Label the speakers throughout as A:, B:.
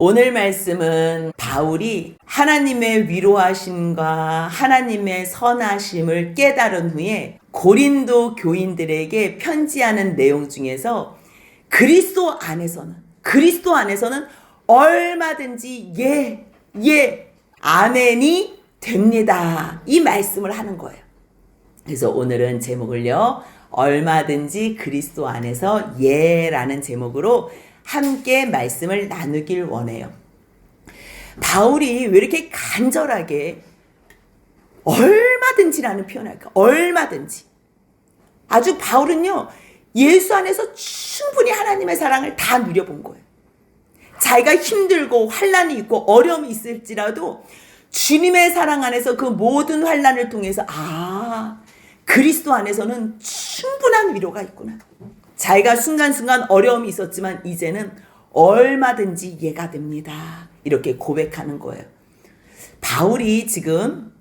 A: 오늘 말씀은 바울이 하나님의 위로하심과 하나님의 선하심을 깨달은 후에 고린도 교인들에게 편지하는 내용 중에서 그리스도 안에서는 얼마든지 아멘이 됩니다. 이 말씀을 하는 거예요. 그래서 오늘은 제목을요, 얼마든지 그리스도 안에서 라는 제목으로 함께 말씀을 나누길 원해요. 바울이 왜 이렇게 간절하게 얼마든지라는 표현을 할까? 얼마든지. 아주 바울은요, 예수 안에서 충분히 하나님의 사랑을 다 누려본 거예요. 자기가 힘들고 환난이 있고 어려움이 있을지라도 주님의 사랑 안에서 그 모든 환난을 통해서 그리스도 안에서는 충분한 위로가 있구나. 자기가 순간순간 어려움이 있었지만 이제는 얼마든지 이해가 됩니다. 이렇게 고백하는 거예요. 바울이 지금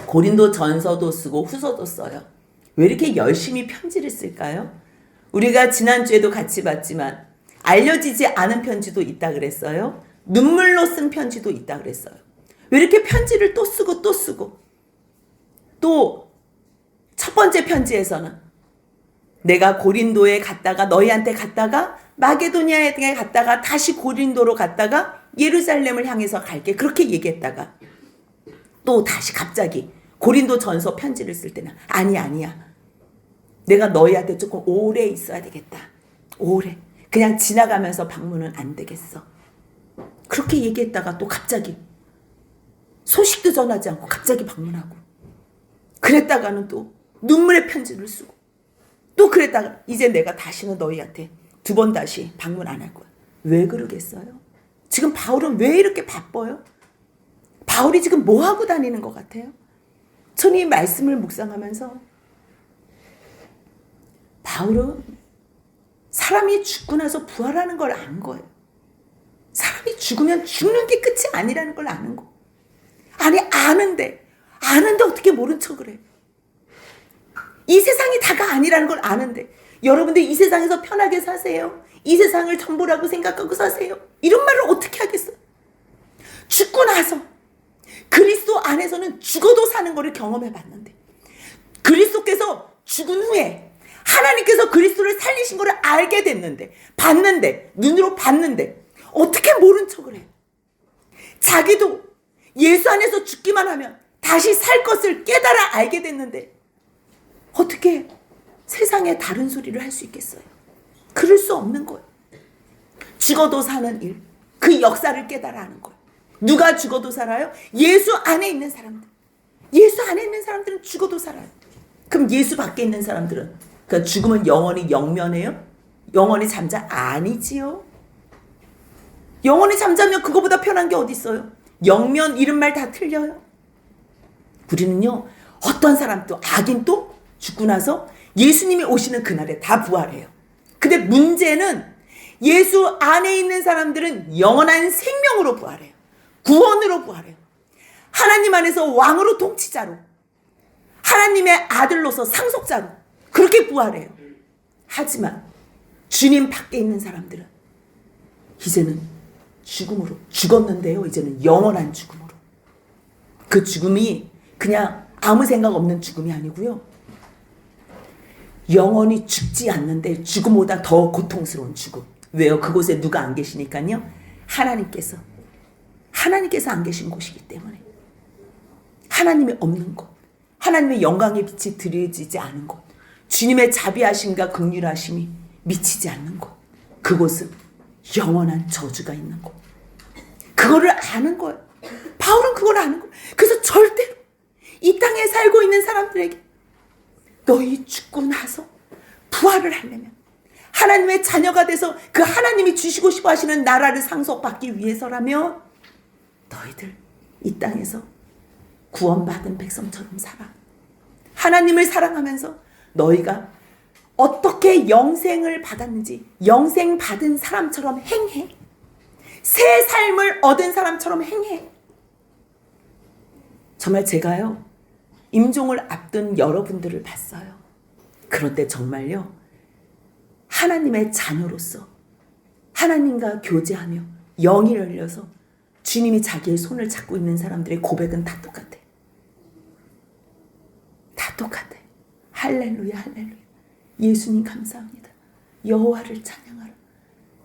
A: 고린도 전서도 쓰고 후서도 써요. 왜 이렇게 열심히 편지를 쓸까요? 우리가 지난주에도 같이 봤지만 알려지지 않은 편지도 있다 그랬어요. 눈물로 쓴 편지도 있다 그랬어요. 왜 이렇게 편지를 또 쓰고 또 첫 번째 편지에서는 내가 고린도에 갔다가 너희한테 갔다가 마게도니아에 갔다가 다시 고린도로 갔다가 예루살렘을 향해서 갈게 그렇게 얘기했다가 또 다시 갑자기 고린도 전서 편지를 쓸 때는 아니야 내가 너희한테 조금 오래 있어야 되겠다. 오래 그냥 지나가면서 방문은 안 되겠어. 그렇게 얘기했다가 또 갑자기 소식도 전하지 않고 갑자기 방문하고 그랬다가는 또 눈물의 편지를 쓰고 또 그랬다가 이제 내가 다시는 너희한테 두 번 다시 방문 안 할 거야. 왜 그러겠어요? 지금 바울은 왜 이렇게 바빠요? 바울이 지금 뭐 하고 다니는 것 같아요? 저는 이 말씀을 묵상하면서 바울은 사람이 죽고 나서 부활하는 걸 안 거예요. 사람이 죽으면 죽는 게 끝이 아니라는 걸 아는 거. 아니 아는데 어떻게 모른 척을 해. 이 세상이 다가 아니라는 걸 아는데 여러분들 이 세상에서 편하게 사세요. 이 세상을 전부라고 생각하고 사세요. 이런 말을 어떻게 하겠어요? 죽고 나서 그리스도 안에서는 죽어도 사는 거를 경험해 봤는데 그리스도께서 죽은 후에 하나님께서 그리스도를 살리신 거를 알게 됐는데 봤는데 눈으로 봤는데 어떻게 모른 척을 해요? 자기도 예수 안에서 죽기만 하면 다시 살 것을 깨달아 알게 됐는데 어떻게 세상에 다른 소리를 할 수 있겠어요? 그럴 수 없는 거예요. 죽어도 사는 일, 그 역사를 깨달아 하는 거예요. 누가 죽어도 살아요? 예수 안에 있는 사람들. 예수 안에 있는 사람들은 죽어도 살아요. 그럼 예수 밖에 있는 사람들은 그러니까 죽으면 영원히 영면해요? 영원히 잠자? 아니지요. 영원히 잠자면 그거보다 편한 게 어디 있어요? 영면 이런 말 다 틀려요. 우리는요, 어떤 사람도 악인도 죽고 나서 예수님이 오시는 그날에 다 부활해요. 근데 문제는 예수 안에 있는 사람들은 영원한 생명으로 부활해요. 구원으로 부활해요. 하나님 안에서 왕으로 통치자로, 하나님의 아들로서 상속자로 그렇게 부활해요. 하지만 주님 밖에 있는 사람들은 이제는 죽음으로 죽었는데요. 이제는 영원한 죽음으로. 그 죽음이 그냥 아무 생각 없는 죽음이 아니고요. 영원히 죽지 않는데 죽음보다 더 고통스러운 죽음. 왜요? 그곳에 누가 안 계시니까요. 하나님께서 안 계신 곳이기 때문에. 하나님이 없는 곳. 하나님의 영광의 빛이 드려지지 않은 곳. 주님의 자비하심과 긍휼하심이 미치지 않는 곳. 그곳은 영원한 저주가 있는 곳. 그거를 아는 거예요. 바울은 그걸 아는 거예요. 그래서 절대로 이 땅에 살고 있는 사람들에게 너희 죽고 나서 부활을 하려면 하나님의 자녀가 돼서 그 하나님이 주시고 싶어 하시는 나라를 상속받기 위해서라면 너희들 이 땅에서 구원받은 백성처럼 살아. 하나님을 사랑하면서 너희가 어떻게 영생을 받았는지 영생 받은 사람처럼 행해. 새 삶을 얻은 사람처럼 행해. 정말 제가요, 임종을 앞둔 여러분들을 봤어요. 그런데 정말요, 하나님의 자녀로서 하나님과 교제하며 영이 열려서 주님이 자기의 손을 잡고 있는 사람들의 고백은 다 똑같아. 다 똑같아. 할렐루야, 할렐루야. 예수님 감사합니다. 여호와를 찬양하라.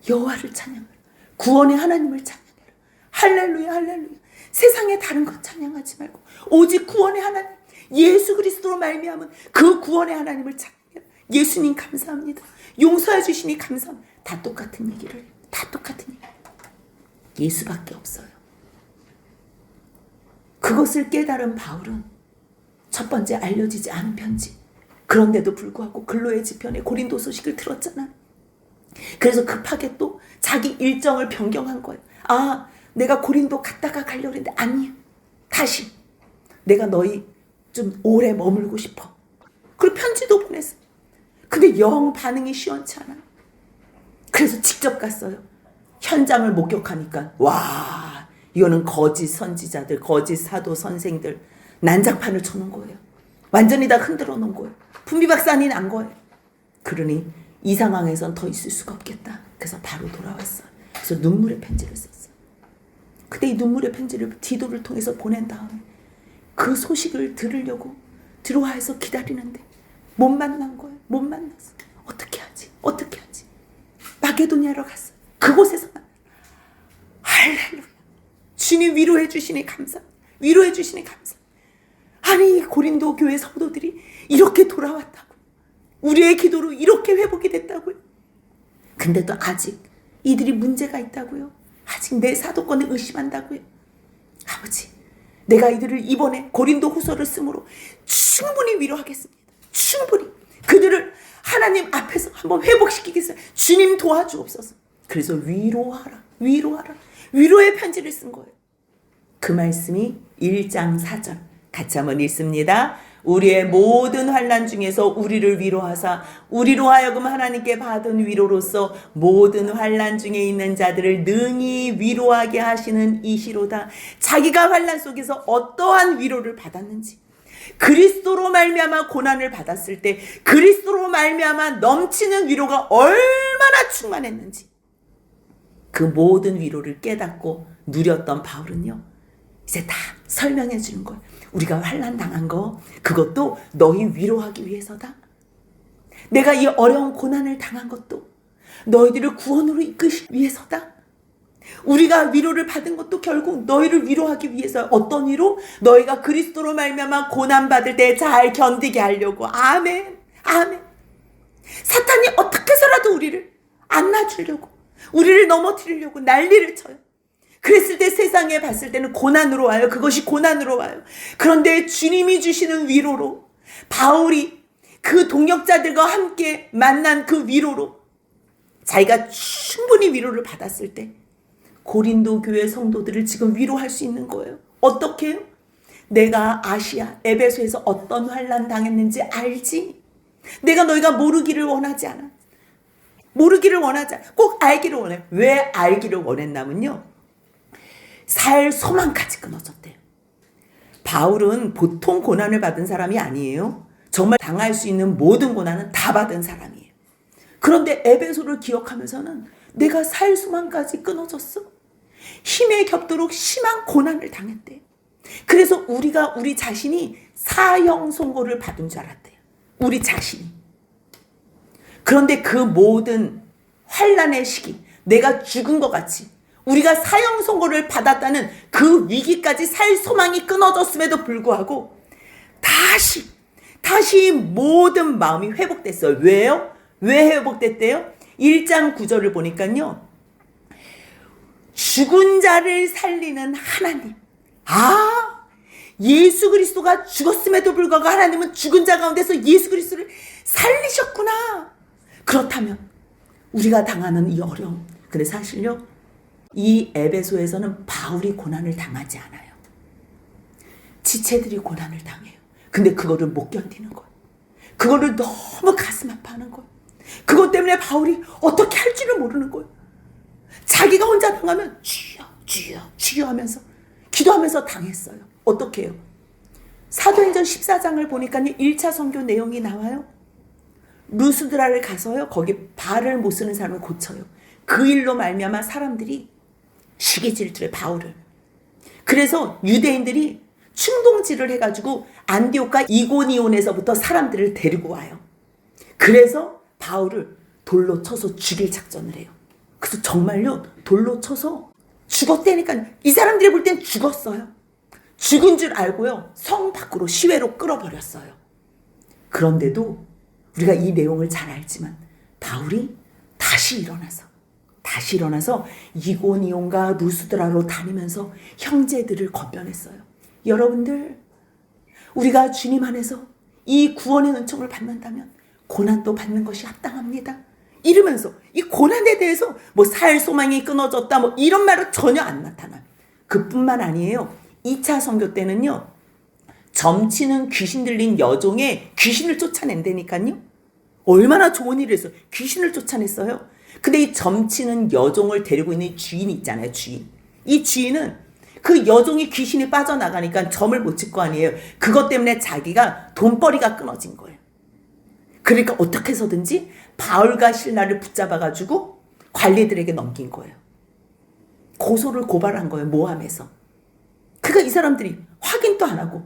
A: 여호와를 찬양하라. 구원의 하나님을 찬양하라. 할렐루야, 할렐루야. 세상에 다른 것 찬양하지 말고 오직 구원의 하나님, 예수 그리스도로 말미암은 그 구원의 하나님을 찬양해라. 예수님 감사합니다. 용서해 주시니 감사합니다. 다 똑같은 얘기를 해요. 다 똑같은 얘기. 예수밖에 없어요. 그것을 깨달은 바울은 첫 번째 알려지지 않은 편지. 그런데도 불구하고 근로의 지편에 고린도 소식을 들었잖아. 그래서 급하게 또 자기 일정을 변경한 거예요. 아, 내가 고린도 갔다가 가려고 했는데 아니야. 다시 내가 너희 좀 오래 머물고 싶어. 그리고 편지도 보냈어. 근데 영 반응이 시원치 않아. 그래서 직접 갔어요. 현장을 목격하니까 와, 이거는 거짓 선지자들, 거짓 사도 선생들 난장판을 쳐놓은 거예요. 완전히 다 흔들어 놓은 거예요. 분비박산이 난 거예요. 그러니 이 상황에선 더 있을 수가 없겠다. 그래서 바로 돌아왔어요. 그래서 눈물의 편지를 썼어요. 근데 이 눈물의 편지를 디도를 통해서 보낸 다음에 그 소식을 들으려고 들어와서 기다리는데 못 만난 거예요. 못 만났어. 어떻게 하지? 어떻게 하지? 마게도냐로 갔어요. 그곳에서 할렐루야. 주님 위로해 주시니 감사합니다. 위로해 주시니 감사합니다. 아니, 고린도 교회 성도들이 이렇게 돌아왔다고. 우리의 기도로 이렇게 회복이 됐다고요. 근데도 아직 이들이 문제가 있다고요. 아직 내 사도권을 의심한다고요. 아버지, 내가 이들을 이번에 고린도 후서를 쓰므로 충분히 위로하겠습니다. 충분히 그들을 하나님 앞에서 한번 회복시키겠어요. 주님 도와주옵소서. 그래서 위로하라, 위로하라, 위로의 편지를 쓴 거예요. 그 말씀이 1장 4절 같이 한번 읽습니다. 우리의 모든 환난 중에서 우리를 위로하사 우리로 하여금 하나님께 받은 위로로서 모든 환난 중에 있는 자들을 능히 위로하게 하시는 이시로다. 자기가 환난 속에서 어떠한 위로를 받았는지, 그리스도로 말미암아 고난을 받았을 때 그리스도로 말미암아 넘치는 위로가 얼마나 충만했는지, 그 모든 위로를 깨닫고 누렸던 바울은요, 이제 다 설명해 주는 거예요. 우리가 환난 당한 거 그것도 너희 위로하기 위해서다. 내가 이 어려운 고난을 당한 것도 너희들을 구원으로 이끄기 위해서다. 우리가 위로를 받은 것도 결국 너희를 위로하기 위해서. 어떤 위로? 너희가 그리스도로 말미암아 고난 받을 때 잘 견디게 하려고. 아멘, 아멘. 사탄이 어떻게 해서라도 우리를 안 놔주려고, 우리를 넘어뜨리려고 난리를 쳐요. 그랬을 때 세상에 봤을 때는 고난으로 와요. 그것이 고난으로 와요. 그런데 주님이 주시는 위로로, 바울이 그 동역자들과 함께 만난 그 위로로 자기가 충분히 위로를 받았을 때 고린도 교회 성도들을 지금 위로할 수 있는 거예요. 어떻게 해요? 내가 아시아, 에베소에서 어떤 환난 당했는지 알지? 내가 너희가 모르기를 원하지 않아. 모르기를 원하지 않아. 꼭 알기를 원해. 왜 알기를 원했냐면요, 살 소망까지 끊어졌대요. 바울은 보통 고난을 받은 사람이 아니에요. 정말 당할 수 있는 모든 고난은 다 받은 사람이에요. 그런데 에베소를 기억하면서는 내가 살 소망까지 끊어졌어. 힘에 겹도록 심한 고난을 당했대요. 그래서 우리 자신이 사형 선고를 받은 줄 알았대요. 우리 자신이. 그런데 그 모든 환난의 시기, 내가 죽은 것 같이 우리가 사형 선고를 받았다는 그 위기까지 살 소망이 끊어졌음에도 불구하고 다시 모든 마음이 회복됐어요. 왜요? 왜 회복됐대요? 1장 9절을 보니까요, 죽은 자를 살리는 하나님. 아, 예수 그리스도가 죽었음에도 불구하고 하나님은 죽은 자 가운데서 예수 그리스도를 살리셨구나. 그렇다면 우리가 당하는 이 어려움, 근데 사실요, 이 에베소에서는 바울이 고난을 당하지 않아요. 지체들이 고난을 당해요. 근데 그거를 못 견디는 거예요. 그거를 너무 가슴 아파하는 거예요. 그것 때문에 바울이 어떻게 할 줄을 모르는 거예요. 자기가 혼자 당하면 주여, 주여, 주여 하면서 기도하면서 당했어요. 어떻게 해요? 사도행전 14장을 보니까 1차 선교 내용이 나와요. 루스드라를 가서요, 거기 발을 못 쓰는 사람을 고쳐요. 그 일로 말미암아 사람들이 죽이질 바울을. 그래서 유대인들이 충동질을 해가지고 안디옥과 이고니온에서부터 사람들을 데리고 와요. 그래서 바울을 돌로 쳐서 죽일 작전을 해요. 그래서 정말요 돌로 쳐서 죽었다니까. 이 사람들이 볼 땐 죽었어요. 죽은 줄 알고요 성 밖으로 시외로 끌어버렸어요. 그런데도 우리가 이 내용을 잘 알지만 바울이 다시 일어나서 이고니온과 루스드라로 다니면서 형제들을 권면했어요. 여러분들, 우리가 주님 안에서 이 구원의 은총을 받는다면 고난도 받는 것이 합당합니다. 이러면서 이 고난에 대해서 뭐 살 소망이 끊어졌다 뭐 이런 말은 전혀 안 나타나요. 그뿐만 아니에요. 2차 선교 때는요. 점치는 귀신 들린 여종의 귀신을 쫓아낸다니까요. 얼마나 좋은 일을 했어요. 귀신을 쫓아냈어요. 근데 이 점치는 여종을 데리고 있는 주인이 있잖아요. 주인. 이 주인은 그 여종이 귀신이 빠져나가니까 점을 못 칠 거 아니에요. 그것 때문에 자기가 돈벌이가 끊어진 거예요. 그러니까 어떻게 해서든지 바울과 실라를 붙잡아가지고 관리들에게 넘긴 거예요. 고소를 고발한 거예요. 모함해서. 그러니까 이 사람들이 확인도 안 하고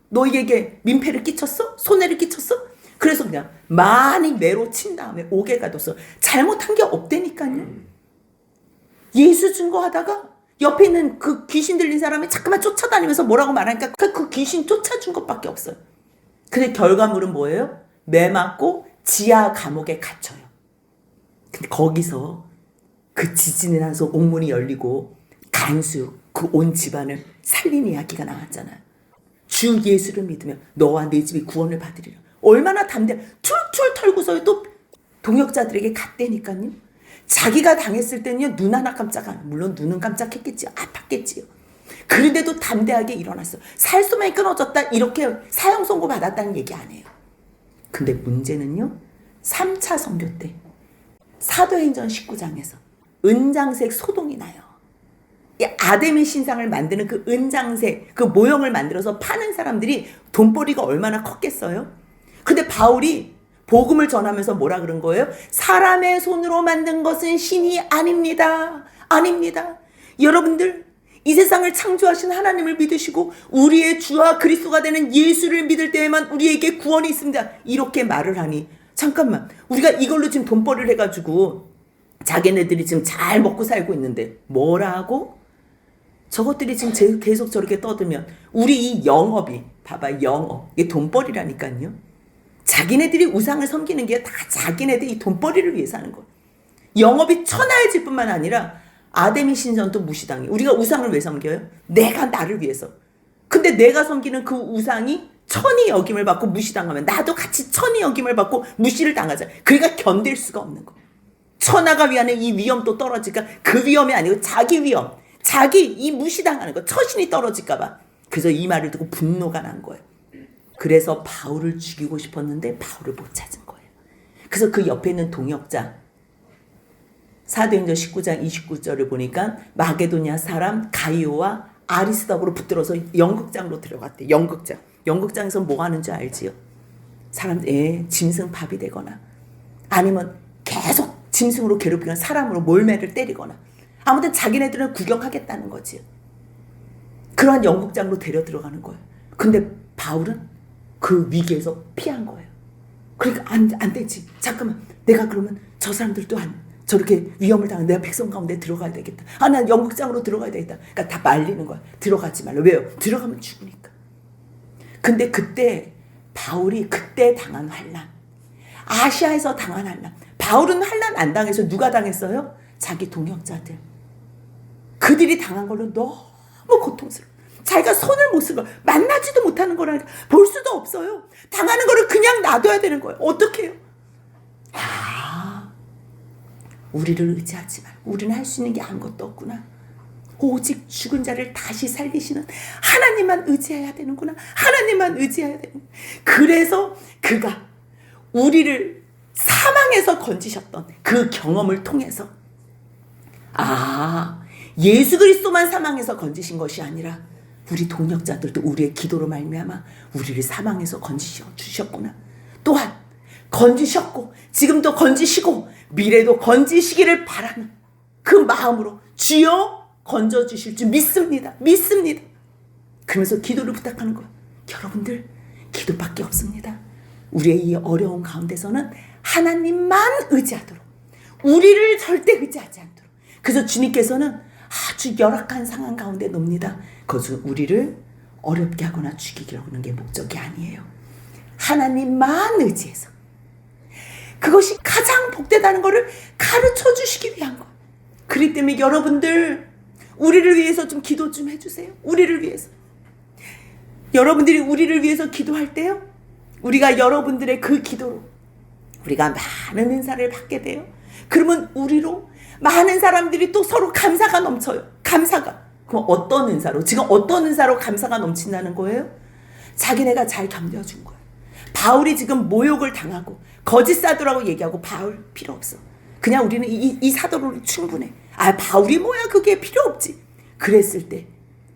A: 너에게 민폐를 끼쳤어? 손해를 끼쳤어? 그래서 그냥 많이 매로 친 다음에 옥에 가둬서 잘못한 게 없다니까요. 예수 증거하다가 옆에 있는 그 귀신 들린 사람이 자꾸만 쫓아다니면서 뭐라고 말하니까 그 귀신 쫓아준 것밖에 없어요. 근데 결과물은 뭐예요? 매 맞고 지하 감옥에 갇혀요. 근데 거기서 그 지진이 나서 옥문이 열리고 간수 그 온 집안을 살린 이야기가 나왔잖아요. 주 예수를 믿으면 너와 내 집이 구원을 받으리라. 얼마나 툴툴 털고서 또 동역자들에게 갔다니까요. 자기가 당했을 때는요 눈 하나 깜짝 안, 물론 눈은 깜짝했겠지요. 아팠겠지요. 그런데도 담대하게 일어났어. 살 소망이 끊어졌다 이렇게 사형 선고 받았다는 얘기 안 해요. 근데 문제는요 3차 선교 때 사도행전 19장에서 은장색 소동이 나요. 이 아데미 신상을 만드는 그 은장색 그 모형을 만들어서 파는 사람들이 돈벌이가 얼마나 컸겠어요. 근데 바울이 복음을 전하면서 뭐라 그런 거예요? 사람의 손으로 만든 것은 신이 아닙니다. 아닙니다. 여러분들 이 세상을 창조하신 하나님을 믿으시고 우리의 주와 그리스도가 되는 예수를 믿을 때에만 우리에게 구원이 있습니다. 이렇게 말을 하니 잠깐만 우리가 이걸로 지금 돈벌이를 해가지고 자기네들이 지금 잘 먹고 살고 있는데 뭐라고? 저것들이 지금 계속 저렇게 떠들면 우리 이 영업이 봐봐 영업 이게 돈벌이라니까요. 자기네들이 우상을 섬기는 게 다 자기네들이 돈벌이를 위해서 하는 거예요. 영업이 천하해질 뿐만 아니라 아데미 신전도 무시당해. 우리가 우상을 왜 섬겨요? 내가 나를 위해서. 근데 내가 섬기는 그 우상이 천이 여김을 받고 무시당하면 나도 같이 천이 여김을 받고 무시를 당하자. 그러니까 견딜 수가 없는 거예요. 천하가 위하는 이 위험도 떨어질까? 그 위험이 아니고 자기 위험. 자기 이 무시당하는 거. 처신이 떨어질까 봐. 그래서 이 말을 듣고 분노가 난 거예요. 그래서 바울을 죽이고 싶었는데 바울을 못 찾은 거예요. 그래서 그 옆에 있는 동역자 사도행전 19장 29절을 보니까 마게도냐 사람 가이오와 아리스도브로 붙들어서 연극장으로 들어갔대. 연극장에서 뭐 하는 줄 알지요? 사람들 짐승밥이 되거나 아니면 계속 짐승으로 괴롭히거나 사람으로 몰매를 때리거나 아무튼 자기네들은 구경하겠다는 거지. 그러한 연극장으로 데려 들어가는 거예요. 근데 바울은 그 위기에서 피한 거예요. 그러니까 안 되지. 잠깐만 내가 그러면 저 사람들도 저렇게 위험을 당한 내가 백성 가운데 들어가야 되겠다. 난 연극장으로 들어가야 되겠다. 그러니까 다 말리는 거야. 들어가지 말라. 왜요? 들어가면 죽으니까. 근데 그때 바울이 그때 당한 환난, 아시아에서 당한 환난. 바울은 환난 안 당해서 누가 당했어요? 자기 동역자들. 그들이 당한 걸로 너무 고통스러워. 자기가 손을 못 쓴 거, 만나지도 못하는 거라니까 볼 수도 없어요. 당하는 거를 그냥 놔둬야 되는 거예요. 어떻게 해요? 우리를 의지하지 말고 우리는 할 수 있는 게 아무것도 없구나. 오직 죽은 자를 다시 살리시는 하나님만 의지해야 되는구나. 하나님만 의지해야 되는. 그래서 그가 우리를 사망에서 건지셨던 그 경험을 통해서 예수 그리스도만 사망에서 건지신 것이 아니라 우리 동역자들도 우리의 기도로 말미암아 우리를 사망에서 건지셔 주셨구나. 또한 건지셨고 지금도 건지시고 미래도 건지시기를 바라는 그 마음으로 주여 건져주실 줄 믿습니다. 믿습니다. 그러면서 기도를 부탁하는 거예요. 여러분들 기도밖에 없습니다. 우리의 이 어려운 가운데서는 하나님만 의지하도록, 우리를 절대 의지하지 않도록. 그래서 주님께서는 아주 열악한 상황 가운데 놓습니다. 그것은 우리를 어렵게 하거나 죽이려고 하는 게 목적이 아니에요. 하나님만 의지해서 그것이 가장 복되다는 것을 가르쳐 주시기 위한 거예요. 그렇기 때문에 여러분들 우리를 위해서 좀 기도 좀 해주세요. 우리를 위해서. 여러분들이 우리를 위해서 기도할 때요, 우리가 여러분들의 그 기도로 우리가 많은 은사를 받게 돼요. 그러면 우리로 많은 사람들이 또 서로 감사가 넘쳐요. 감사가. 그럼 어떤 은사로? 지금 어떤 은사로 감사가 넘친다는 거예요? 자기네가 잘 견뎌준 거예요. 바울이 지금 모욕을 당하고 거짓 사도라고 얘기하고 바울 필요 없어. 그냥 우리는 이 사도로 충분해. 아, 바울이 뭐야, 그게 필요 없지. 그랬을 때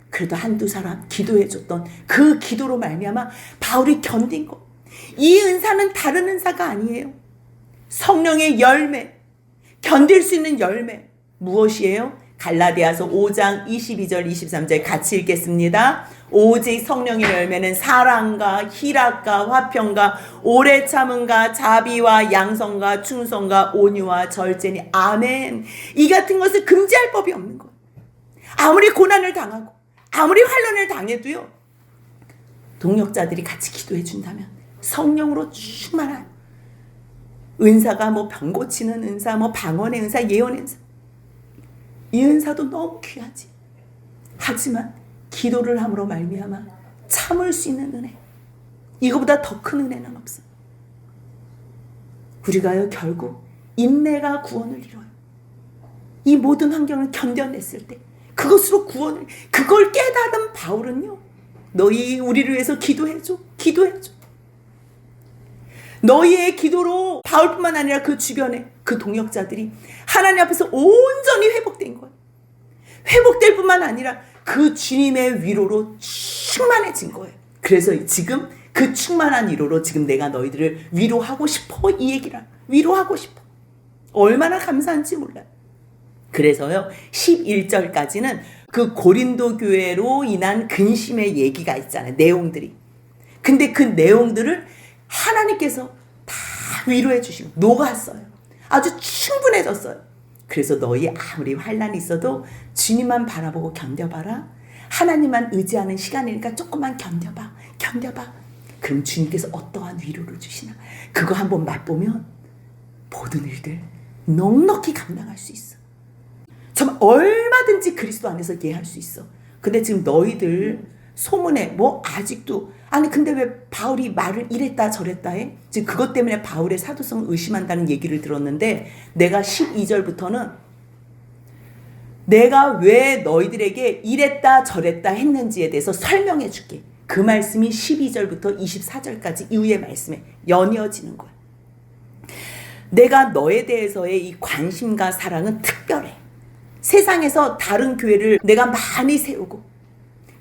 A: 그래도 한두 사람 기도해줬던 그 기도로 말미암아 바울이 견딘 거. 이 은사는 다른 은사가 아니에요. 성령의 열매, 견딜 수 있는 열매. 무엇이에요? 갈라디아서 5장 22절 23절 같이 읽겠습니다. 오직 성령의 열매는 사랑과 희락과 화평과 오래 참음과 자비와 양성과 충성과 온유와 절제니. 아멘. 이 같은 것을 금지할 법이 없는 거예요. 아무리 고난을 당하고 아무리 환난을 당해도요, 동역자들이 같이 기도해 준다면 성령으로 충만한 은사가, 뭐 병 고치는 은사, 뭐 방언의 은사, 예언의 은사, 이 은사도 너무 귀하지. 하지만 기도를 함으로 말미암아 참을 수 있는 은혜, 이거보다 더 큰 은혜는 없어. 우리가요 결국 인내가 구원을 이뤄요. 이 모든 환경을 견뎌냈을 때 그것으로 구원을, 그걸 깨달은 바울은요, 너희 우리를 위해서 기도해줘, 기도해줘. 너희의 기도로 바울뿐만 아니라 그 주변에 그 동역자들이 하나님 앞에서 온전히 회복된 거예요. 회복될 뿐만 아니라 그 주님의 위로로 충만해진 거예요. 그래서 지금 그 충만한 위로로 지금 내가 너희들을 위로하고 싶어, 이 얘기라. 위로하고 싶어. 얼마나 감사한지 몰라요. 그래서요 11절까지는 그 고린도 교회로 인한 근심의 얘기가 있잖아요. 내용들이. 근데 그 내용들을 하나님께서 다 위로해 주시고 녹았어요. 아주 충분해졌어요. 그래서 너희 아무리 환난이 있어도 주님만 바라보고 견뎌봐라. 하나님만 의지하는 시간이니까 조금만 견뎌봐. 견뎌봐. 그럼 주님께서 어떠한 위로를 주시나. 그거 한번 맛보면 모든 일들 넉넉히 감당할 수 있어. 정말 얼마든지 그리스도 안에서 이해할 수 있어. 근데 지금 너희들 소문에 뭐 아직도, 아니 근데 왜 바울이 말을 이랬다 저랬다 해? 지금 그것 때문에 바울의 사도성을 의심한다는 얘기를 들었는데, 내가 12절부터는 내가 왜 너희들에게 이랬다 저랬다 했는지에 대해서 설명해 줄게. 그 말씀이 12절부터 24절까지 이후의 말씀에 연이어지는 거야. 내가 너에 대해서의 이 관심과 사랑은 특별해. 세상에서 다른 교회를 내가 많이 세우고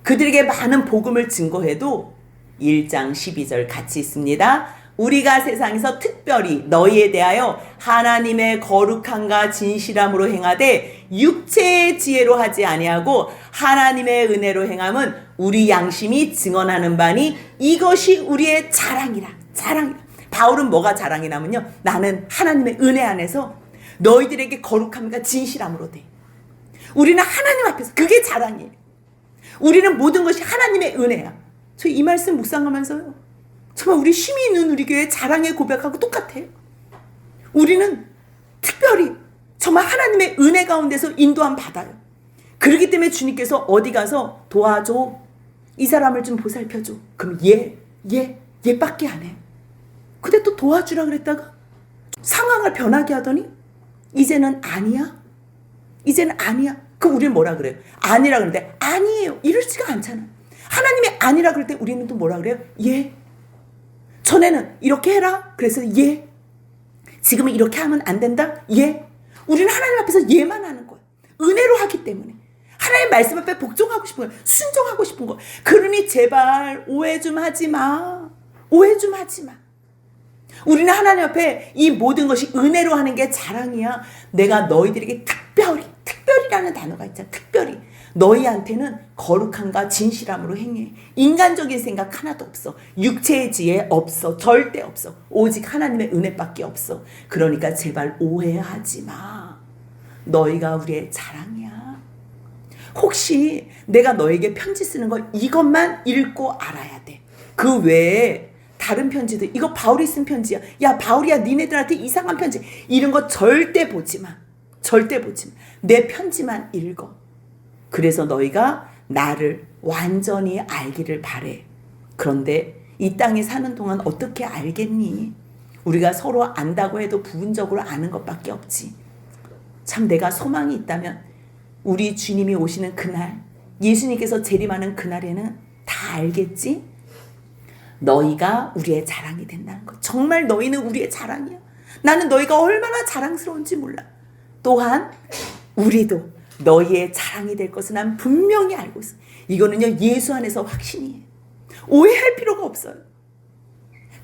A: 그들에게 많은 복음을 증거해도 1장 12절 같이 있습니다. 우리가 세상에서 특별히 너희에 대하여 하나님의 거룩함과 진실함으로 행하되 육체의 지혜로 하지 아니하고 하나님의 은혜로 행함은 우리 양심이 증언하는 바니 이것이 우리의 자랑이라. 자랑이라. 바울은 뭐가 자랑이냐면요, 나는 하나님의 은혜 안에서 너희들에게 거룩함과 진실함으로 돼. 우리는 하나님 앞에서 그게 자랑이에요. 우리는 모든 것이 하나님의 은혜야. 저 이 말씀 묵상하면서요, 정말 우리 쉼이 있는 우리 교회 자랑의 고백하고 똑같아요. 우리는 특별히 정말 하나님의 은혜 가운데서 인도함 받아요. 그렇기 때문에 주님께서 어디 가서 도와줘, 이 사람을 좀 보살펴줘. 그럼 얘밖에 안 해. 근데 또 도와주라 그랬다가 상황을 변하게 하더니 이제는 아니야. 이제는 아니야. 그럼 우리는 뭐라 그래요? 아니라 그러는데 아니에요. 이러지가 않잖아. 하나님이 아니라 그럴 때 우리는 또 뭐라 그래요? 예. 전에는 이렇게 해라. 그래서 예. 지금은 이렇게 하면 안 된다. 예. 우리는 하나님 앞에서 예만 하는 거야. 은혜로 하기 때문에. 하나님 말씀 앞에 복종하고 싶은 거야. 순종하고 싶은 거야. 그러니 제발 오해 좀 하지 마. 오해 좀 하지 마. 우리는 하나님 앞에 이 모든 것이 은혜로 하는 게 자랑이야. 내가 너희들에게 특별히란 특별히라는 단어가 있잖아. 특별히. 너희한테는 거룩함과 진실함으로 행해. 인간적인 생각 하나도 없어. 육체의 지혜 없어. 절대 없어. 오직 하나님의 은혜밖에 없어. 그러니까 제발 오해하지 마. 너희가 우리의 자랑이야. 혹시 내가 너에게 편지 쓰는 거 이것만 읽고 알아야 돼. 그 외에 다른 편지들, 이거 바울이 쓴 편지야. 야, 바울이야, 니네들한테 이상한 편지. 이런 거 절대 보지 마. 절대 보지 마. 내 편지만 읽어. 그래서 너희가 나를 완전히 알기를 바래. 그런데 이 땅에 사는 동안 어떻게 알겠니? 우리가 서로 안다고 해도 부분적으로 아는 것밖에 없지. 참 내가 소망이 있다면 우리 주님이 오시는 그날, 예수님께서 재림하는 그날에는 다 알겠지? 너희가 우리의 자랑이 된다는 것. 정말 너희는 우리의 자랑이야. 나는 너희가 얼마나 자랑스러운지 몰라. 또한 우리도 너희의 자랑이 될 것을 난 분명히 알고 있어. 이거는요, 예수 안에서 확신이에요. 오해할 필요가 없어요.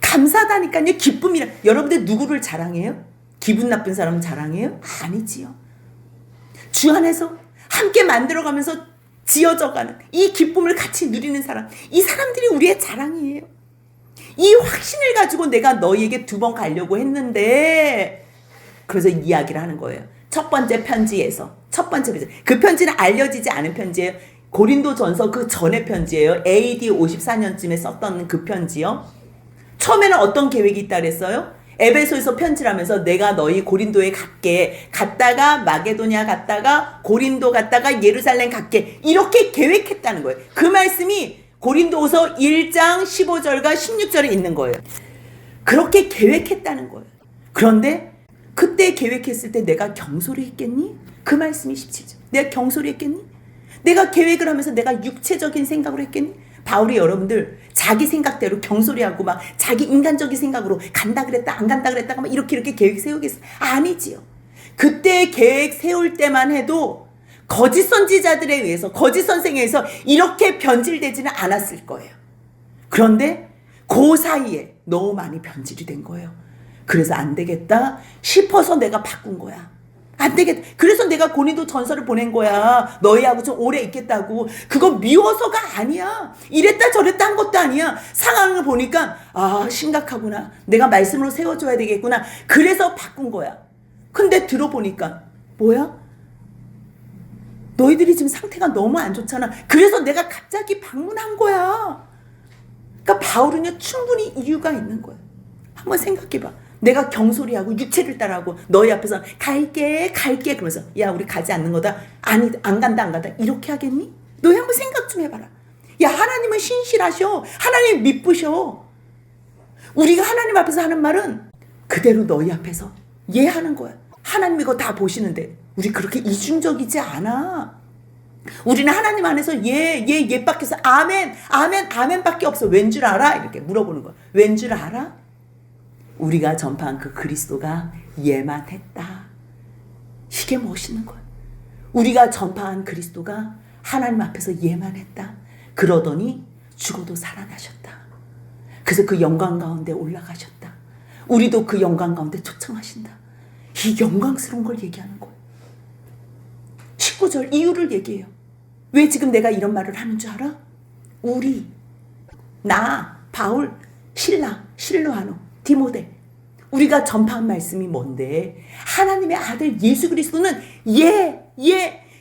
A: 감사하다니까요. 기쁨이라. 여러분들 누구를 자랑해요? 기분 나쁜 사람은 자랑해요? 아니지요. 주 안에서 함께 만들어가면서 지어져가는 이 기쁨을 같이 누리는 사람, 이 사람들이 우리의 자랑이에요. 이 확신을 가지고 내가 너희에게 2번 가려고 했는데, 그래서 이야기를 하는 거예요. 첫 번째 편지에서, 첫 번째 편지. 그 편지는 알려지지 않은 편지예요. 고린도전서 그 전의 편지예요. AD 54년쯤에 썼던 그 편지요. 처음에는 어떤 계획이 있다 그랬어요? 에베소에서 편지를 하면서 내가 너희 고린도에 갈게. 갔다가 마게도냐 갔다가 고린도 갔다가 예루살렘 갈게. 이렇게 계획했다는 거예요. 그 말씀이 고린도후서 1장 15절과 16절에 있는 거예요. 그렇게 계획했다는 거예요. 그런데 그때 계획했을 때 내가 경솔히 했겠니? 그 말씀이 17절. 내가 경솔히 했겠니? 내가 계획을 하면서 내가 육체적인 생각으로 했겠니? 바울이 여러분들 자기 생각대로 경솔히하고 막 자기 인간적인 생각으로 간다 그랬다 안 간다 그랬다가 막 이렇게 계획 세우겠어? 아니지요. 그때 계획 세울 때만 해도 거짓 선지자들에 의해서, 거짓 선생에 의해서 이렇게 변질되지는 않았을 거예요. 그런데 그 사이에 너무 많이 변질이 된 거예요. 그래서 안 되겠다 싶어서 내가 바꾼 거야. 안 되겠다. 그래서 내가 고린도 전서를 보낸 거야. 너희하고 좀 오래 있겠다고. 그거 미워서가 아니야. 이랬다 저랬다 한 것도 아니야. 상황을 보니까 아, 심각하구나. 내가 말씀으로 세워줘야 되겠구나. 그래서 바꾼 거야. 근데 들어보니까 뭐야? 너희들이 지금 상태가 너무 안 좋잖아. 그래서 내가 갑자기 방문한 거야. 그러니까 바울은요, 충분히 이유가 있는 거야. 한번 생각해봐. 내가 경솔히하고 육체를 따라하고 너희 앞에서 갈게 그러면서 야, 우리 가지 않는 거다. 아니, 안 간다 이렇게 하겠니? 너희 한번 생각 좀 해봐라. 야, 하나님은 신실하셔. 하나님 미쁘셔. 우리가 하나님 앞에서 하는 말은 그대로 너희 앞에서 하는 거야. 하나님 이거 다 보시는데 우리 그렇게 이중적이지 않아. 우리는 하나님 안에서 밖에 서 아멘밖에 없어. 왠 줄 알아? 이렇게 물어보는 거야. 왠 줄 알아? 우리가 전파한 그 그리스도가 예만 했다. 이게 멋있는 거야. 우리가 전파한 그리스도가 하나님 앞에서 예만 했다. 그러더니 죽어도 살아나셨다. 그래서 그 영광 가운데 올라가셨다. 우리도 그 영광 가운데 초청하신다. 이 영광스러운 걸 얘기하는 거예요. 19절 이유를 얘기해요. 왜 지금 내가 이런 말을 하는 줄 알아? 우리, 나, 바울, 신라, 실로아노, 디모데, 우리가 전파한 말씀이 뭔데? 하나님의 아들 예수 그리스도는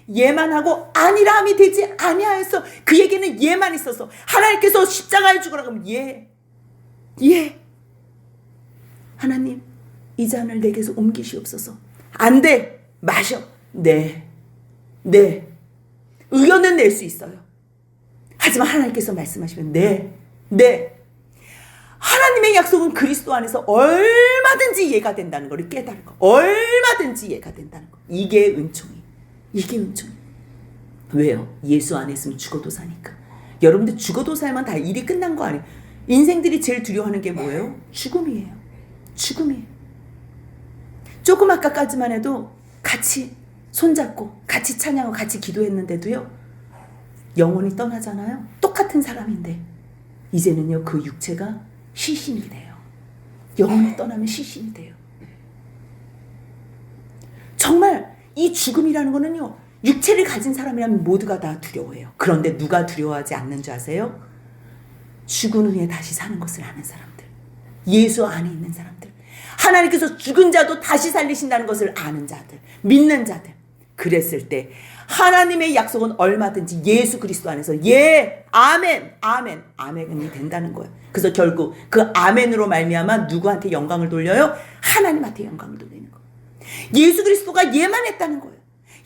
A: 예만 하고 아니라함이 되지 아니하였어. 그에게는 예만 있어서 하나님께서 십자가에 죽으라고 하면 하나님 이 잔을 내게서 옮기시옵소서. 안 돼. 마셔. 네. 의견은 낼 수 있어요. 하지만 하나님께서 말씀하시면 네. 하나님의 약속은 그리스도 안에서 얼마든지 예가 된다는 걸 깨달은 거. 얼마든지 예가 된다는 거. 이게 은총이. 왜요? 예수 안에 있으면 죽어도 사니까. 여러분들 죽어도 살면 다 일이 끝난 거 아니에요? 인생들이 제일 두려워하는 게 뭐예요? 죽음이에요. 조금 아까까지만 해도 같이 손잡고 같이 찬양하고 같이 기도했는데도요, 영혼이 떠나잖아요. 똑같은 사람인데 이제는요, 그 육체가 시신이 돼요. 영혼이 떠나면 시신이 돼요. 정말 이 죽음이라는 거는요, 육체를 가진 사람이라면 모두가 다 두려워해요. 그런데 누가 두려워하지 않는 줄 아세요? 죽은 후에 다시 사는 것을 아는 사람들. 예수 안에 있는 사람들. 하나님께서 죽은 자도 다시 살리신다는 것을 아는 자들. 믿는 자들. 그랬을 때 하나님의 약속은 얼마든지 예수 그리스도 안에서 아멘, 아멘, 아멘이 된다는 거예요. 그래서 결국 그 아멘으로 말미암아 누구한테 영광을 돌려요? 하나님한테 영광을 돌리는 거예요. 예수 그리스도가 예만 했다는 거예요.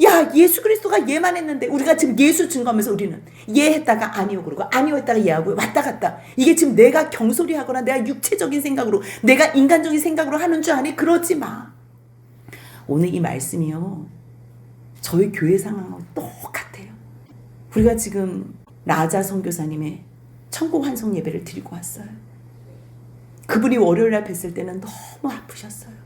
A: 야, 예수 그리스도가 예만 했는데 우리가 지금 예수 증거하면서 우리는 예 했다가 아니요 그러고 아니요 했다가 예 하고 왔다 갔다. 이게 지금 내가 경솔이하거나 내가 육체적인 생각으로 내가 인간적인 생각으로 하는 줄 아니? 그러지 마. 오늘 이 말씀이요, 저희 교회 상황하고 똑같아요. 우리가 지금 라자 선교사님의 천국 환송 예배를 드리고 왔어요. 그분이 월요일날 뵀을 때는 너무 아프셨어요.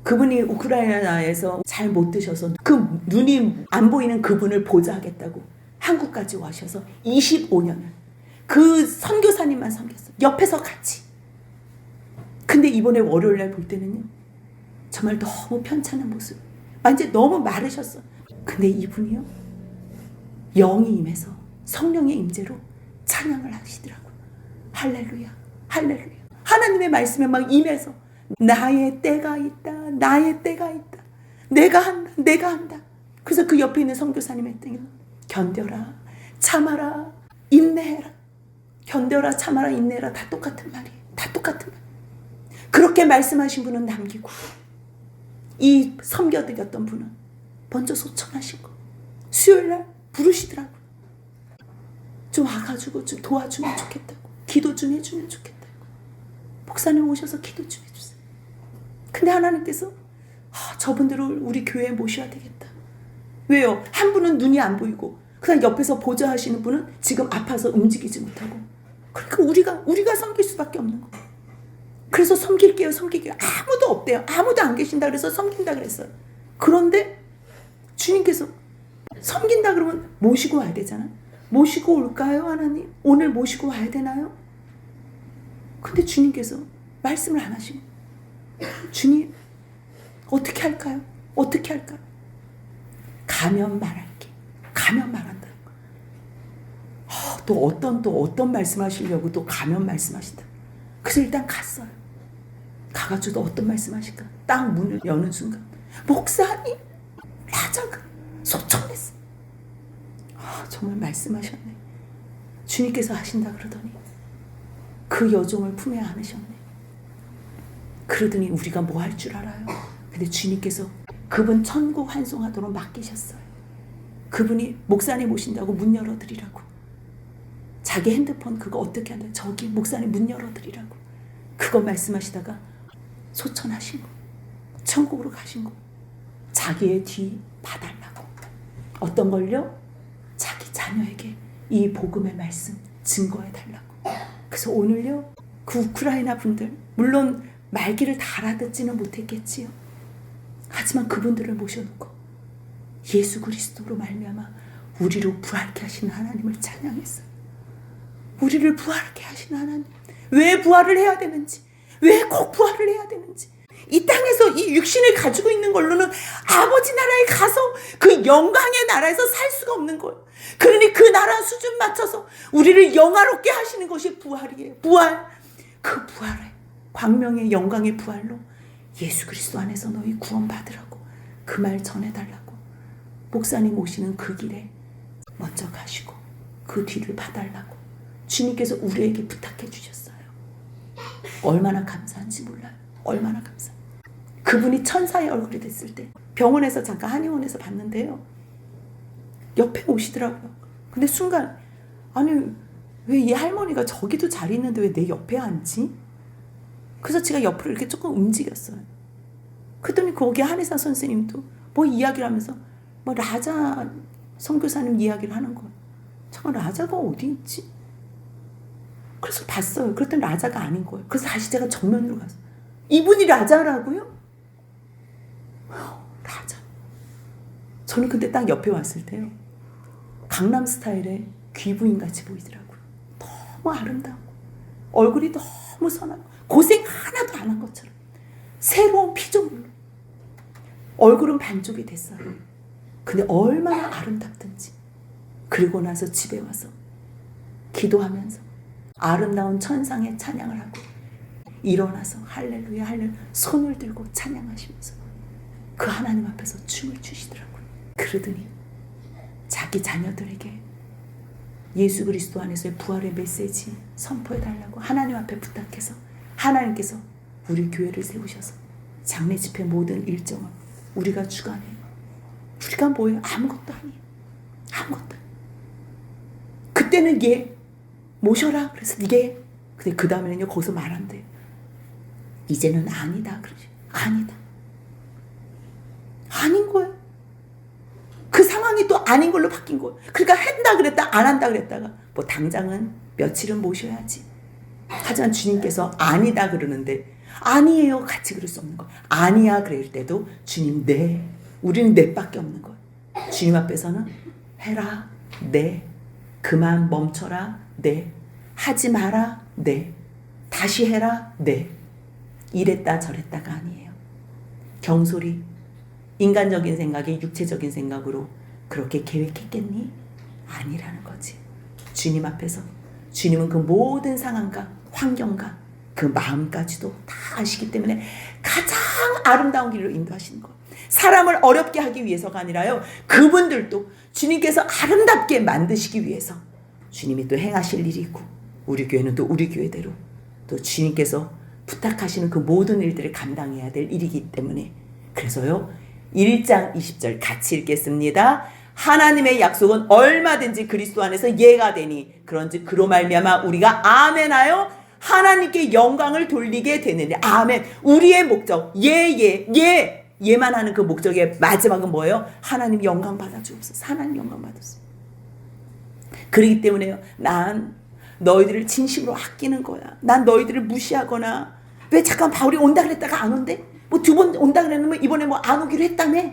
A: 그분이 우크라이나에서 잘 못 드셔서 그 눈이 안 보이는 그분을 보자 하겠다고 한국까지 와셔서 25년을 그 선교사님만 섬겼어요. 옆에서 같이. 근데 이번에 월요일날 볼 때는요, 정말 너무 편찮은 모습. 완전 너무 마르셨어. 근데 이분이요, 영이 임해서 성령의 임재로 찬양을 하시더라고요. 할렐루야, 할렐루야. 하나님의 말씀에 막 임해서 나의 때가 있다, 나의 때가 있다. 내가 한다, 내가 한다. 그래서 그 옆에 있는 선교사님 했더니 견뎌라, 참아라, 인내해라. 견뎌라, 참아라, 인내해라. 다 똑같은 말이에요. 다 똑같은 말. 그렇게 말씀하신 분은 남기고 이 섬겨드렸던 분은 먼저 소천하신 거. 수요일날 부르시더라고요. 좀 와가지고 좀 도와주면 좋겠다고, 기도 좀 해주면 좋겠다고. 목사님 오셔서 기도 좀 해주세요. 근데 하나님께서 저분들을 우리 교회에 모셔야 되겠다. 왜요? 한 분은 눈이 안 보이고 그냥 옆에서 보좌 하시는 분은 지금 아파서 움직이지 못하고. 그러니까 우리가 섬길 수밖에 없는 거예요. 그래서 섬길게요. 아무도 없대요. 아무도 안 계신다 그래서 섬긴다 그랬어요. 그런데 주님께서 섬긴다 그러면 모시고 와야 되잖아. 모시고 올까요, 하나님? 오늘 모시고 와야 되나요? 근데 주님께서 말씀을 안 하시고, 주님 어떻게 할까요? 어떻게 할까요? 가면 말할게. 가면 말한다. 또 어떤 말씀하시려고 또 가면 말씀하신다. 그래서 일단 갔어요. 가가지고 어떤 말씀하실까? 딱 문을 여는 순간 목사님, 라자가 소천했어. 정말 말씀하셨네. 주님께서 하신다 그러더니 그 여종을 품에 안으셨네. 그러더니 우리가 뭐 할 줄 알아요? 근데 주님께서 그분 천국 환송하도록 맡기셨어요. 그분이 목사님 오신다고 문 열어드리라고. 자기 핸드폰 그거 어떻게 한다. 저기 목사님 문 열어드리라고. 그거 말씀하시다가 소천하신 거. 천국으로 가신 거. 자기의 뒤 봐달라고. 어떤 걸요? 자기 자녀에게 이 복음의 말씀 증거해달라고. 그래서 오늘요, 그 우크라이나 분들, 물론 말귀를 다 알아듣지는 못했겠지요. 하지만 그분들을 모셔놓고 예수 그리스도로 말미암아 우리로 부활케 하시는 하나님을 찬양했어요. 우리를 부활케 하시는 하나님. 왜 부활을 해야 되는지, 왜 꼭 부활을 해야 되는지, 이 땅에서 이 육신을 가지고 있는 걸로는 아버지 나라에 가서 그 영광의 나라에서 살 수가 없는 거예요. 그러니 그 나라 수준 맞춰서 우리를 영화롭게 하시는 것이 부활이에요. 부활. 그 부활에 광명의 영광의 부활로 예수 그리스도 안에서 너희 구원받으라고 그 말 전해달라고. 목사님 오시는 그 길에 먼저 가시고 그 뒤를 봐달라고 주님께서 우리에게 부탁해 주셨어요. 얼마나 감사한지 몰라요. 얼마나 감사. 그분이 천사의 얼굴이 됐을 때 병원에서 잠깐 한의원에서 봤는데요, 옆에 오시더라고요. 근데 순간, 아니 왜 이 할머니가 저기도 잘 있는데 왜 내 옆에 앉지? 그래서 제가 옆으로 이렇게 조금 움직였어요. 그랬더니 거기 한의사 선생님도 뭐 이야기를 하면서 뭐 라자 선교사님 이야기를 하는 거예요. 잠깐, 라자가 어디 있지? 그래서 봤어요. 그랬더니 라자가 아닌 거예요. 그래서 다시 제가 정면으로 가서, 이분이 라자라고요? 라자. 저는 근데 딱 옆에 왔을 때요, 강남 스타일의 귀부인같이 보이더라고요. 너무 아름다워. 얼굴이 너무 선하고 고생 하나도 안 한 것처럼 새로운 피조물로 얼굴은 반쪽이 됐어요. 근데 얼마나 아름답든지. 그리고 나서 집에 와서 기도하면서 아름다운 천상의 찬양을 하고 일어나서 할렐루야 할렐루야 손을 들고 찬양하시면서 그 하나님 앞에서 춤을 추시더라고요. 그러더니 자기 자녀들에게 예수 그리스도 안에서의 부활의 메시지 선포해달라고 하나님 앞에 부탁해서 하나님께서 우리 교회를 세우셔서 장례 집회 모든 일정을 우리가 주관해요. 우리가 뭐예요? 아무것도 아니에요. 아무것도. 그때는 얘 모셔라. 그래서 얘. 근데 그 다음에는요 거기서 말한대요. 이제는 아니다. 그러지. 아니다. 아닌 거예요. 그 상황이 또 아닌 걸로 바뀐 거예요. 그러니까 한다 그랬다 안 한다 그랬다가 뭐 당장은 며칠은 모셔야지. 하지만 주님께서 아니다 그러는데 아니에요. 같이 그럴 수 없는 거예요. 아니야 그럴 때도 주님 네. 우리는 넷밖에 없는 거예요. 주님 앞에서는 해라. 네. 그만 멈춰라. 네. 하지 마라. 네. 다시 해라. 네. 이랬다 저랬다가 아니에요. 경솔이 인간적인 생각에 육체적인 생각으로 그렇게 계획했겠니? 아니라는 거지. 주님 앞에서 주님은 그 모든 상황과 환경과 그 마음까지도 다 아시기 때문에 가장 아름다운 길로 인도하시는 거예요. 사람을 어렵게 하기 위해서가 아니라요. 그분들도 주님께서 아름답게 만드시기 위해서 주님이 또 행하실 일이 있고 우리 교회는 또 우리 교회대로 또 주님께서 부탁하시는 그 모든 일들을 감당해야 될 일이기 때문에 그래서요. 1장 20절 같이 읽겠습니다. 하나님의 약속은 얼마든지 그리스도 안에서 예가 되니 그런즉 그로 말미암아 우리가 아멘하여 하나님께 영광을 돌리게 되는데 아멘. 우리의 목적 예만 하는 그 목적의 마지막은 뭐예요? 하나님 영광 받아 주옵소서. 하나님 영광 받았어. 그렇기 때문에요. 난 너희들을 진심으로 아끼는 거야. 난 너희들을 무시하거나 왜 잠깐 바울이 온다 그랬다가 안 온대? 뭐 2번 온다 그랬는데 이번에 뭐 안 오기로 했다며?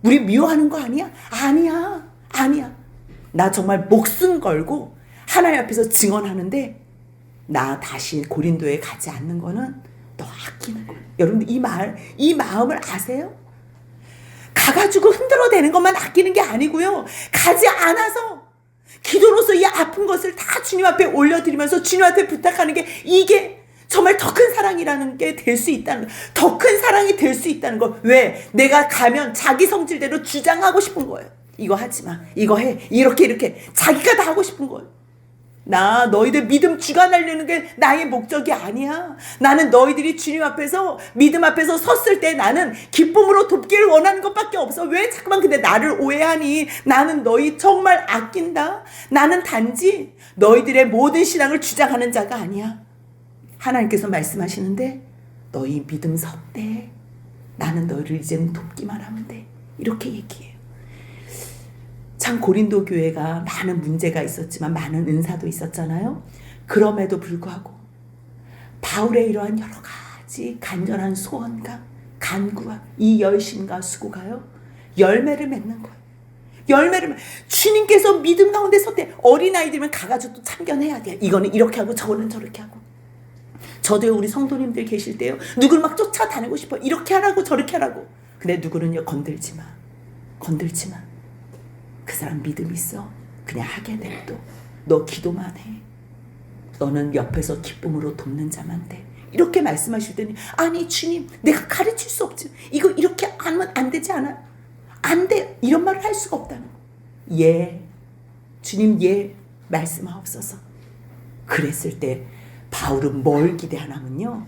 A: 우리 미워하는 거 아니야? 아니야. 나 정말 목숨 걸고 하나님 앞에서 증언하는데 나 다시 고린도에 가지 않는 거는 너 아끼는 거야. 여러분들 이 마음을 아세요? 가가지고 흔들어대는 것만 아끼는 게 아니고요. 가지 않아서 기도로서 이 아픈 것을 다 주님 앞에 올려드리면서 주님 앞에 부탁하는 게 이게 정말 더 큰 사랑이라는 게 될 수 있다는 거. 더 큰 사랑이 될 수 있다는 거. 왜? 내가 가면 자기 성질대로 주장하고 싶은 거예요. 이거 하지 마. 이거 해. 이렇게 자기가 다 하고 싶은 거예요. 나 너희들 믿음 주관하려는 게 나의 목적이 아니야. 나는 너희들이 주님 앞에서 믿음 앞에서 섰을 때 나는 기쁨으로 돕기를 원하는 것밖에 없어. 왜 자꾸만 근데 나를 오해하니? 나는 너희 정말 아낀다. 나는 단지 너희들의 모든 신앙을 주장하는 자가 아니야. 하나님께서 말씀하시는데 너희 믿음 섰대. 나는 너희를 이제는 돕기만 하면 돼. 이렇게 얘기해요. 참 고린도 교회가 많은 문제가 있었지만 많은 은사도 있었잖아요. 그럼에도 불구하고 바울의 이러한 여러 가지 간절한 소원과 간구와 이 열심과 수고가요. 열매를 맺는 거예요. 주님께서 믿음 가운데 섰대. 어린아이들만 가가지고 또 참견해야 돼. 이거는 이렇게 하고 저거는 저렇게 하고. 저도요 우리 성도님들 계실 때요. 누구를 막 쫓아다니고 싶어. 이렇게 하라고 저렇게 하라고. 근데 누구는요 건들지 마. 그 사람 믿음 있어. 그냥 하게 냅둬. 너 기도만 해. 너는 옆에서 기쁨으로 돕는 자만 돼. 이렇게 말씀하실 때는 아니 주님 내가 가르칠 수 없지. 이거 이렇게 하면 안 되지 않아? 안 돼. 이런 말을 할 수가 없다는 거. 주님 말씀하옵소서. 그랬을 때 바울은 뭘 기대하냐면요.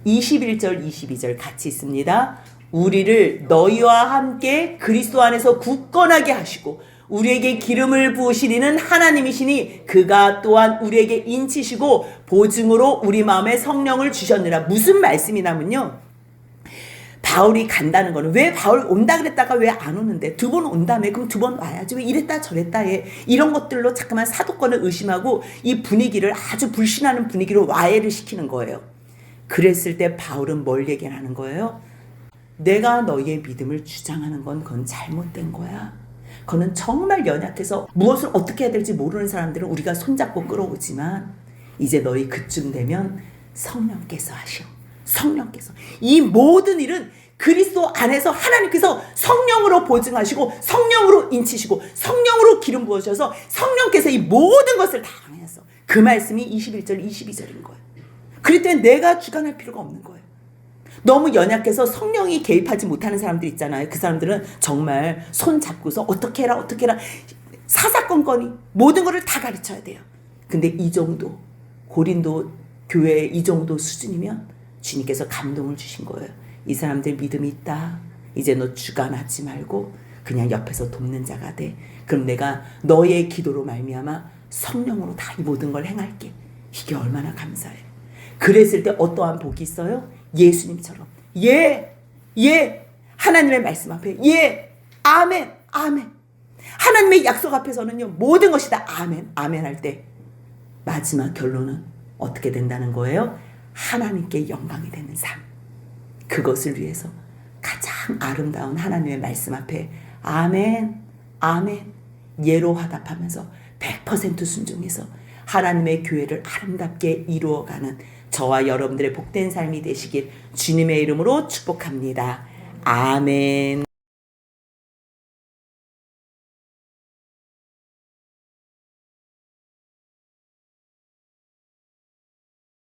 A: 21절 22절 같이 있습니다. 우리를 너희와 함께 그리스도 안에서 굳건하게 하시고 우리에게 기름을 부으신 이는 하나님이시니 그가 또한 우리에게 인치시고 보증으로 우리 마음에 성령을 주셨느라. 무슨 말씀이냐면요. 바울이 간다는 거는 왜 바울 온다 그랬다가 왜 안 오는데 2번 온다며 그럼 2번 와야지 왜 이랬다 저랬다 해. 이런 것들로 자꾸만 사도권을 의심하고 이 분위기를 아주 불신하는 분위기로 와해를 시키는 거예요. 그랬을 때 바울은 뭘 얘기하는 거예요? 내가 너희의 믿음을 주장하는 건 그건 잘못된 거야. 그거는 정말 연약해서 무엇을 어떻게 해야 될지 모르는 사람들은 우리가 손잡고 끌어오지만 이제 너희 그쯤 되면 성령께서 하셔. 성령께서 이 모든 일은 그리스도 안에서 하나님께서 성령으로 보증하시고 성령으로 인치시고 성령으로 기름 부으셔서 성령께서 이 모든 것을 다 하면서 그 말씀이 21절 22절인 거예요. 그렇기 때문에 내가 주관할 필요가 없는 거예요. 너무 연약해서 성령이 개입하지 못하는 사람들 있잖아요. 그 사람들은 정말 손 잡고서 어떻게 해라 어떻게 해라 사사건건이 모든 것을 다 가르쳐야 돼요. 근데 이 정도 고린도 교회 이 정도 수준이면 주님께서 감동을 주신 거예요. 이 사람들 믿음이 있다. 이제 너 주관하지 말고 그냥 옆에서 돕는 자가 돼. 그럼 내가 너의 기도로 말미암아 성령으로 다 이 모든 걸 행할게. 이게 얼마나 감사해요. 그랬을 때 어떠한 복이 있어요? 예수님처럼 하나님의 말씀 앞에 아멘 아멘. 하나님의 약속 앞에서는요 모든 것이 다 아멘 아멘 할 때 마지막 결론은 어떻게 된다는 거예요? 하나님께 영광이 되는 삶. 그것을 위해서 가장 아름다운 하나님의 말씀 앞에 아멘 아멘 예로 화답하면서 100% 순종해서 하나님의 교회를 아름답게 이루어가는 저와 여러분들의 복된 삶이 되시길 주님의 이름으로 축복합니다. 아멘.